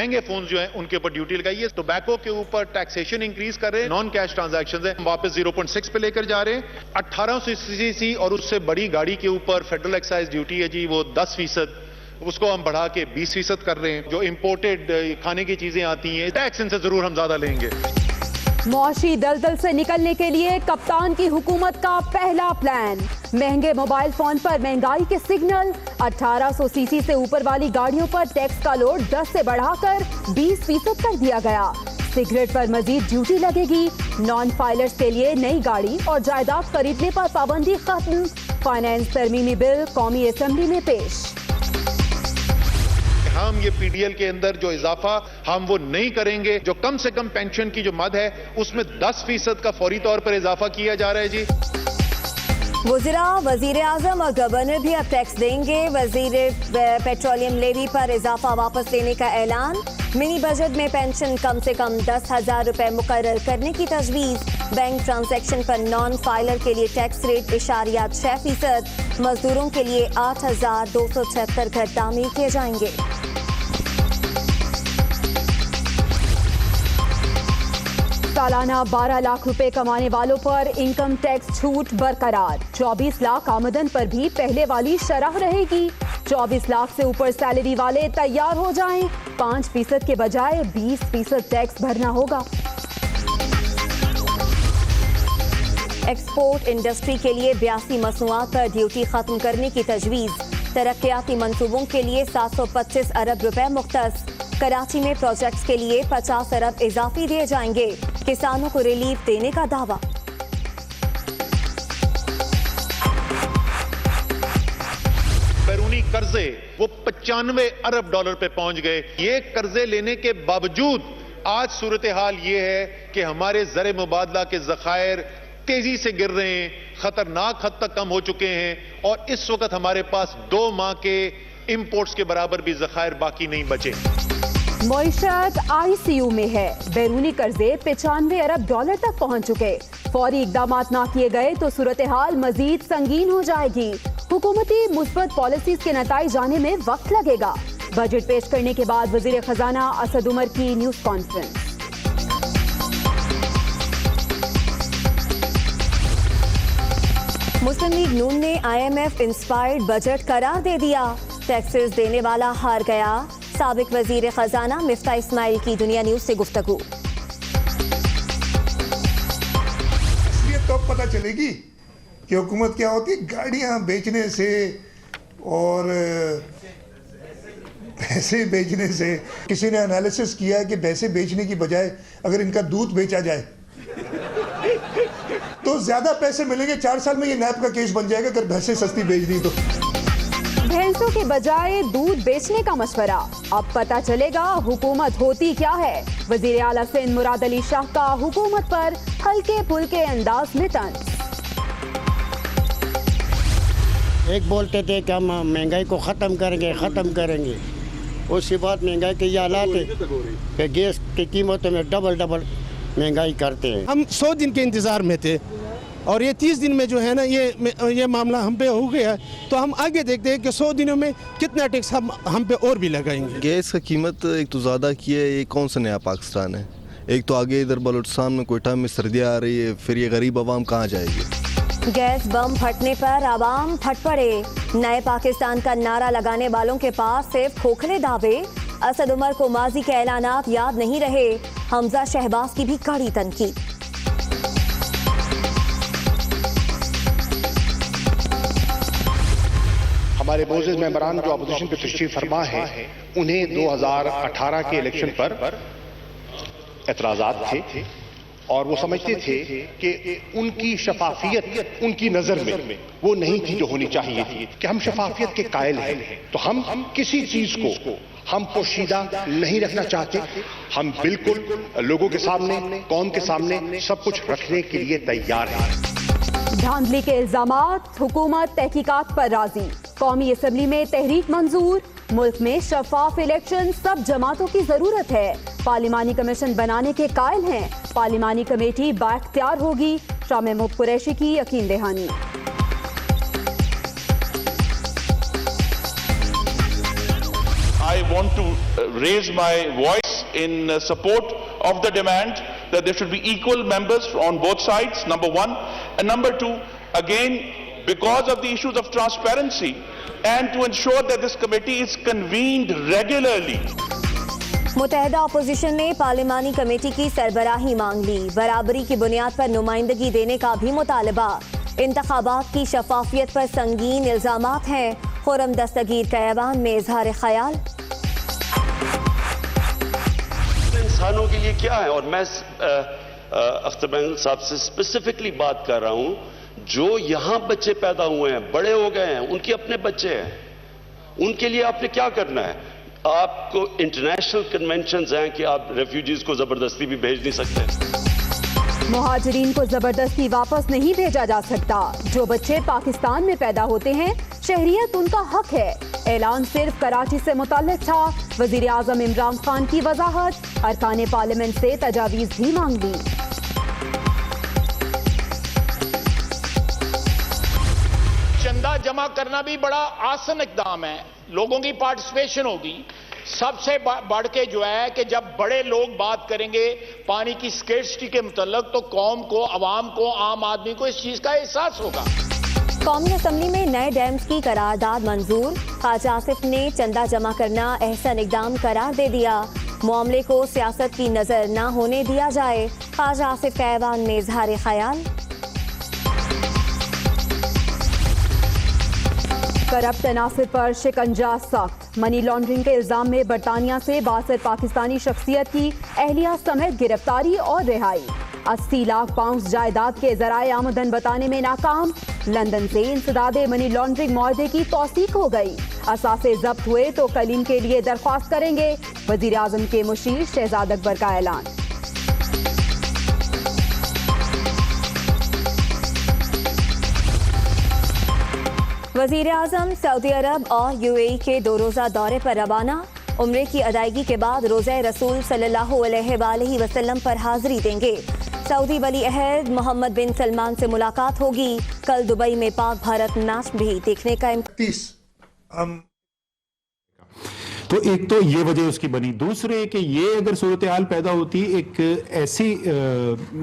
महंगे फोन जो हैं उनके ऊपर ड्यूटी लगाई है। टोबैको के ऊपर टैक्सेशन इंक्रीज कर रहे हैं, नॉन कैश ट्रांजैक्शंस है वापस 0.6 पे लेकर जा रहे हैं। 1800 सीसी और उससे बड़ी गाड़ी के ऊपर फेडरल एक्साइज ड्यूटी है जी वो 10%, उसको हम बढ़ा के 20% कर रहे हैं। जो इंपोर्टेड खाने की चीजें आती हैं टैक्स इनसे जरूर हम ज्यादा लेंगे। मुआशी दलदल से निकलने के लिए कप्तान की हुकूमत का पहला प्लान, महंगे मोबाइल फोन पर महंगाई के सिग्नल, 1800 सीसी से ऊपर वाली गाड़ियों पर टैक्स का लोड 10 से बढ़ाकर 20% कर दिया गया। सिगरेट पर मजीद ड्यूटी लगेगी। नॉन फाइलर्स के लिए नई गाड़ी और जायदाद खरीदने पर पाबंदी खत्म। फाइनेंस तरमीमी बिल कौमी असेंबली में पेश। हम ये पीडीएल के अंदर जो इजाफा हम वो नहीं करेंगे। जो कम से कम पेंशन की जो मद है उसमें 10% का फौरी तौर पर इजाफा किया जा रहा है जी। वज़ीरा, वज़ीर आज़म और गवर्नर भी अब टैक्स देंगे। वज़ीर पेट्रोलियम लेवी पर इजाफा वापस लेने का ऐलान। मिनी बजट में पेंशन कम से कम 10,000 रुपए मुकर्रर करने की तजवीज़। बैंक ट्रांजैक्शन पर नॉन फाइलर के लिए टैक्स रेट 6.6%। मजदूरों के लिए 8,276 घर तामीर किए जाएंगे। सालाना 12 लाख रुपए कमाने वालों पर इनकम टैक्स छूट बरकरार। 24 लाख आमदन पर भी पहले वाली शरह रहेगी। 24 लाख से ऊपर सैलरी वाले तैयार हो जाएं, 5% के बजाय 20% टैक्स भरना होगा। एक्सपोर्ट इंडस्ट्री के लिए 82 मसनूआत पर ड्यूटी खत्म करने की तजवीज़। तरक्याती मंसूबों के लिए 725 अरब रुपए मुख्तस। कराची में प्रोजेक्ट्स के लिए 50 अरब इजाफी दिए जाएंगे। किसानों को रिलीफ देने का दावा। बैरूनी कर्जे वो 95 अरब डॉलर पे पहुंच गए। ये कर्जे लेने के बावजूद आज सूरत हाल ये है कि हमारे ज़र मुबादला के ज़खायर तेजी से गिर रहे हैं, खतरनाक हद तक कम हो चुके हैं और इस वक्त हमारे पास 2 माह के इंपोर्ट्स के बराबर भी ज़खायर बाकी नहीं बचे। मईशत ICU में है। बैरूनी कर्जे 95 अरब डॉलर तक पहुंच चुके। फौरी इकदाम ना किए गए तो सूरत हाल मजीद संगीन हो जाएगी। हुकूमती मुस्बत पॉलिसीज के नताइज आने में वक्त लगेगा। बजट पेश करने के बाद वजीर खजाना असद उमर की न्यूज कॉन्फ्रेंस। मुस्लिम लीग नून ने IMF इंस्पायर्ड बजट करार दे दिया। टैक्सेस देने वाला हार गया। साबिक वजीर खजाना मिफ्ता इस्माइल की दुनिया न्यूज से गुफ्तगू। असलियत तो पता चलेगी कि हुकूमत क्या होती है। गाड़ियां बेचने से और भैंसे बेचने से, किसी ने एनालिसिस किया है कि भैंसे बेचने की बजाय अगर इनका दूध बेचा जाए तो ज्यादा पैसे मिलेंगे। 4 साल में ये नैब का केस बन जाएगा अगर भैंसे सस्ती बेच दी तो। भैंसों के बजाय दूध बेचने का मशवरा। अब पता चलेगा हुकूमत होती क्या है। वजीर आला सिंध मुराद अली शाह का हुकूमत पर हल्के फुल्के अंदाज में तंज। एक बोलते थे कि हम महंगाई को ख़त्म करेंगे। उसके बाद महंगाई के ये हालात है कि गैस की कीमतों में डबल महंगाई करते हैं। हम 100 दिन के इंतज़ार में थे और ये 30 दिन में जो है ना ये मामला हम पे हो गया। तो हम आगे देखते हैं कि 100 दिनों में कितना टैक्स हम पे और भी लगाएंगे। गैस का कीमत एक तो ज़्यादा की है। ये कौन सा नया पाकिस्तान है? एक तो आगे इधर बलूचिस्तान में कोयटा में सर्दियाँ आ रही है, फिर ये गरीब आवाम कहाँ जाएगी? गैस बम फटने पर आवाम फट पड़े। नए पाकिस्तान का नारा लगाने वालों के पास सिर्फ खोखले दावे। असद उमर को माजी के ऐलानात याद नहीं रहे। हमजा शहबाज की भी कड़ी तनकीद। हमारे मोअज़्ज़िज़ मेंबरान जो अपोजिशन पे तशरीफ फरमा है उन्हें 2018 के इलेक्शन पर एतराज़ात थे और वो समझते थे कि उनकी शफाफियत उनकी नजर में वो नहीं थी जो होनी चाहिए थी कि हम शफाफियत के कायल हैं। तो हम किसी चीज को हम पोशीदा नहीं रखना चाहते। हम बिल्कुल लोगों के सामने, कौम के सामने सब कुछ रखने के लिए तैयार हैं। धांधली के इल्जामात, हुकूमत तहकीकात पर राजी। कौमी असेंबली में तहरीक मंजूर। मुल्क में शफाफ इलेक्शन सब जमातों की जरूरत है। पार्लिमानी कमीशन बनाने के कायल हैं। पार्लिमानी कमेटी बाख्तियार होगी। शाह महमूद कुरैशी की यकीन दहानी। I want want to raise my voice in support of the demand that there should be equal members on both sides, number one. And number two, again, because of the issues of transparency and to ensure that this committee is convened regularly. मुत्तहदा opposition ने पार्लिमानी committee की सरबराही मांग ली। बराबरी की बुनियाद पर नुमाइंदगी देने का भी मुतालबा। इंतखाबात की शफाफियत पर संगीन इल्जामात हैं। खुर्रम दस्तगीर का ऐवान में इजहार ख्याल। इंसानों के लिए क्या है, और मैं अख्तर महमूद साहब से स्पेसिफिकली बात कर रहा हूं, जो यहां बच्चे पैदा हुए हैं, बड़े हो गए हैं, उनके अपने बच्चे हैं, उनके लिए आपने क्या करना है? आपको इंटरनेशनल कन्वेंशंस हैं कि आप रेफ्यूजीज को जबरदस्ती भी भेज नहीं सकते। मुहाजिरीन को जबरदस्ती वापस नहीं भेजा जा सकता। जो बच्चे पाकिस्तान में पैदा होते हैं, शहरियत उनका हक है। ऐलान सिर्फ कराची से मुताल्लिक था। वजीर आजम इमरान खान की वजाहत। अरकान पार्लियामेंट से तजावीज भी मांग ली। चंदा जमा करना भी बड़ा आसान इकदाम है, लोगों की पार्टिसिपेशन होगी। सबसे बढ़ के जो है कि जब बड़े लोग बात करेंगे पानी की स्केर्सिटी के मुतल्लिक, तो कौम को, अवाम को, आम आदमी को इस चीज का एहसास होगा। कौमी असम्बली में नए डैम्स की करारदाद मंजूर। ख्वाजा आसिफ ने चंदा जमा करना अहसन इकदाम करार दे दिया। मामले को सियासत की नजर न होने दिया जाए। ख्वाजा आसिफ का ऐवान में इजहार ख्याल। करप्ट अनासिर पर शिकंजा सख्त। मनी लॉन्ड्रिंग के इल्जाम में बरतानिया से 62 पाकिस्तानी शख्सियत की अहलिया समेत गिरफ्तारी और रिहाई। 80 लाख पाउंड जायदाद के जराए आमदन बताने में नाकाम। लंदन से इंसदादे मनी लॉन्ड्रिंग मुआहदे की तौसीक हो गई। असासे जब्त हुए तो कल इनके लिए दरख्वास्त करेंगे। वजीर आजम के मुशीर शहजाद अकबर का ऐलान। वजीर आजम सऊदी अरब और यूएई के 2 रोज़ा दौरे पर रवाना। उम्रे की अदायगी के बाद रोज़े रसूल सल्लल्लाहु अलैहि वसल्लम पर हाजिरी देंगे। सऊदी वली अहद मोहम्मद बिन सलमान से मुलाकात होगी। कल दुबई में पाक भारत मैच भी देखने का तो एक तो ये वजह उसकी बनी। दूसरे कि ये अगर सूरत हाल पैदा होती एक ऐसी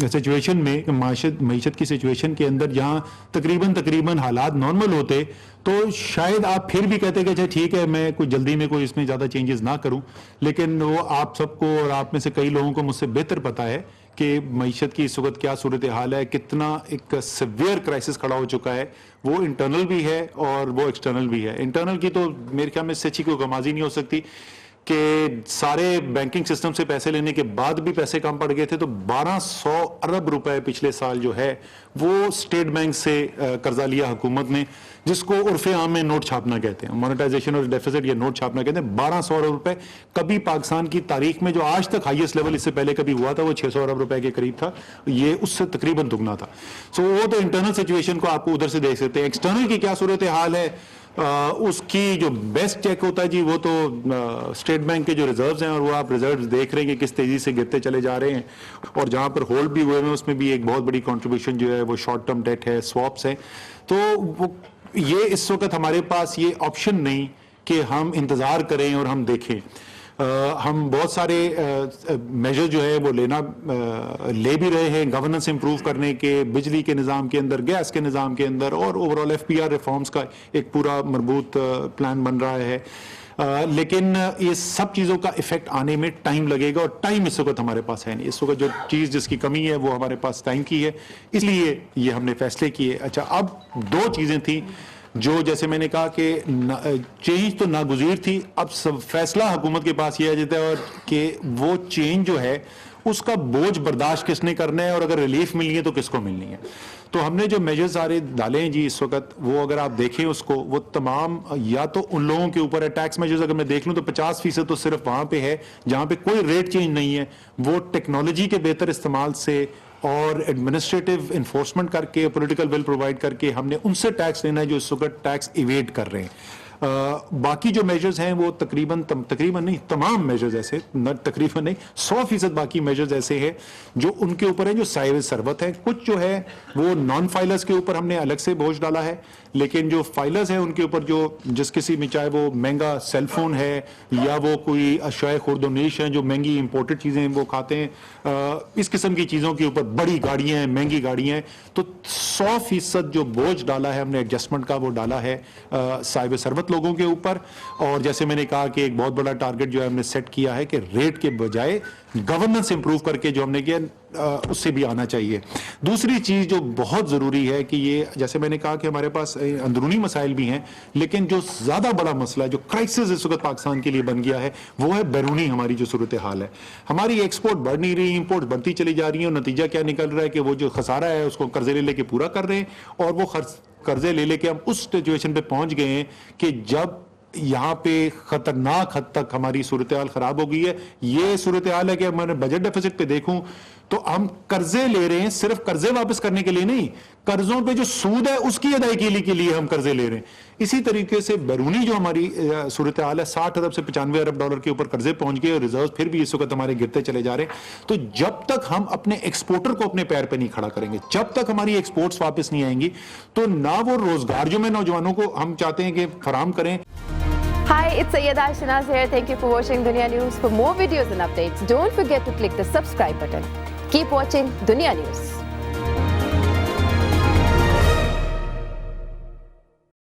सिचुएशन में, मईशत की सिचुएशन के अंदर जहाँ तकरीबन हालात नॉर्मल होते, तो शायद आप फिर भी कहते कि अच्छा ठीक है, मैं कुछ जल्दी में कोई इसमें ज़्यादा चेंजेस ना करूं। लेकिन वो आप सबको और आप में से कई लोगों को मुझसे बेहतर पता है कि मईशत की इस वक्त क्या सूरत हाल है, कितना एक सीवियर क्राइसिस खड़ा हो चुका है। वो इंटरनल भी है और वो एक्सटर्नल भी है। इंटरनल की तो मेरे ख्याल में इससे अच्छी कोई गमाजी नहीं हो सकती कि सारे बैंकिंग सिस्टम से पैसे लेने के बाद भी पैसे कम पड़ गए थे। तो 1200 अरब रुपए पिछले साल जो है वो स्टेट बैंक से कर्जा लिया हुकूमत ने, जिसको उर्फे आम में नोट छापना कहते हैं, मोनेटाइजेशन और डेफिसिट या नोट छापना कहते हैं। 1200 अरब रुपए कभी पाकिस्तान की तारीख में जो आज तक हाईएस्ट लेवल इससे पहले कभी हुआ था वो 600 अरब रुपए के करीब था, ये उससे तकरीबन दुगना था। सो वो तो इंटरनल सिचुएशन को आपको उधर से देख सकते हैं। एक्सटर्नल की क्या सूरत हाल है, उसकी जो बेस्ट चेक होता है जी वो तो स्टेट बैंक के जो रिजर्व्स हैं, और वो आप रिजर्व्स देख रहे हैं कि किस तेजी से गिरते चले जा रहे हैं। और जहां पर होल्ड भी हुए हैं उसमें भी एक बहुत बड़ी कंट्रीब्यूशन जो है वो शॉर्ट टर्म डेट है, स्वैप्स है। तो वो ये इस वक्त हमारे पास ये ऑप्शन नहीं कि हम इंतजार करें और हम देखें। हम बहुत सारे मेजर जो है वो ले भी रहे हैं गवर्नेंस इंप्रूव करने के, बिजली के निज़ाम के अंदर, गैस के निज़ाम के अंदर, और ओवरऑल FPR रिफॉर्म्स का एक पूरा मजबूत प्लान बन रहा है। लेकिन ये सब चीज़ों का इफेक्ट आने में टाइम लगेगा, और टाइम इस वक्त हमारे पास है नहीं। इस वक्त जो चीज़ जिसकी कमी है वो हमारे पास टाइम की है, इसलिए ये हमने फैसले किए। अच्छा, अब 2 चीज़ें थी जो, जैसे मैंने कहा कि चेंज तो नागुज़ीर थी। अब सब फैसला हुकूमत के पास ये आ जाता है कि वो चेंज जो है उसका बोझ बर्दाश्त किसने करना है, और अगर रिलीफ मिलनी है तो किसको मिलनी है। तो हमने जो मेजर्स सारे डाले हैं जी इस वक्त, वो अगर आप देखें उसको, वो तमाम या तो उन लोगों के ऊपर है। टैक्स मेजर्स अगर मैं देख लूँ तो 50% तो सिर्फ वहाँ पे है जहाँ पे कोई रेट चेंज नहीं है। वो टेक्नोलॉजी के बेहतर इस्तेमाल से और एडमिनिस्ट्रेटिव इन्फोर्समेंट करके, पॉलिटिकल विल प्रोवाइड करके हमने उनसे टैक्स लेना है जो इस वक्त टैक्स इवेड कर रहे हैं। باقی جو میجرز ہیں وہ تقریباً نہیں تمام میجرز ایسے تقریباً نہیں 100% باقی میجرز ایسے ہیں جو ان کے اوپر ہیں جو صاحب ثروت ہیں. کچھ جو ہے وہ نان فائلرز کے اوپر ہم نے الگ سے بوجھ ڈالا ہے, لیکن جو فائلرز ہیں ان کے اوپر جو جس کسی میں چاہے وہ مہنگا سیل فون ہے یا وہ کوئی اشیاء خوردونیش ہیں جو مہنگی امپورٹڈ چیزیں وہ کھاتے ہیں, اس قسم کی چیزوں کے اوپر بڑی گاڑیاں ہیں مہنگی گاڑیاں ہیں, تو 100% جو بوجھ ڈالا ہے ہم نے ایڈجسٹمنٹ کا وہ ڈالا ہے صاحب ثروت لوگوں کے اوپر. اور جیسے میں نے کہا کہ ایک بہت بڑا ٹارگٹ جو ہے ہم نے سیٹ کیا ہے کہ ریٹ کے بجائے گورننس امپروو کر کے جو ہم نے کیا اس سے بھی آنا چاہیے. دوسری چیز جو بہت ضروری ہے کہ یہ جیسے میں نے کہا کہ ہمارے پاس اندرونی مسائل بھی ہیں, لیکن جو زیادہ بڑا مسئلہ جو کرائسس اس وقت پاکستان کے لیے بن گیا ہے وہ ہے بیرونی ہماری جو صورتحال ہے. ہماری ایکسپورٹ بڑھ نہیں رہی, امپورٹ بڑھتی چلی جا رہی ہیں, اور نتیجہ کیا نکل رہا ہے کہ وہ جو خسارہ ہے اس کو قرضے لے کے پورا کر رہے ہیں, اور وہ قرضے لے کے ہم اس سچویشن پہ پہنچ گئے ہیں کہ جب یہاں پہ خطرناک حد تک ہماری صورتحال خراب ہو گئی ہے. یہ صورتحال ہے کہ میں نے بجٹ ڈیفیسٹ پہ دیکھوں تو ہم قرضے لے رہے ہیں, صرف قرضے واپس کرنے کے لیے نہیں, قرضوں پہ جو سود ہے اس کی ادائیگی کے لیے ہم قرضے لے رہے ہیں. اسی طریقے سے بیرونی جو ہماری صورتحال ہے 60 ارب سے 95 ارب ڈالر کے اوپر قرضے پہنچ گئے, اور ریزرو پھر بھی اس وقت ہمارے گرتے چلے جا رہے ہیں. تو جب تک ہم اپنے ایکسپورٹر کو اپنے پیر پہ نہیں کھڑا کریں گے, جب تک ہماری ایکسپورٹس واپس نہیں آئیں گی, تو نہ وہ روزگار جو میں نوجوانوں کو ہم چاہتے ہیں کہ فراہم کریں. Hi, it's Sayyeda Shanaz here. Thank you for watching Dunya News. For more videos and updates, don't forget to click the subscribe button. Keep watching Dunya News.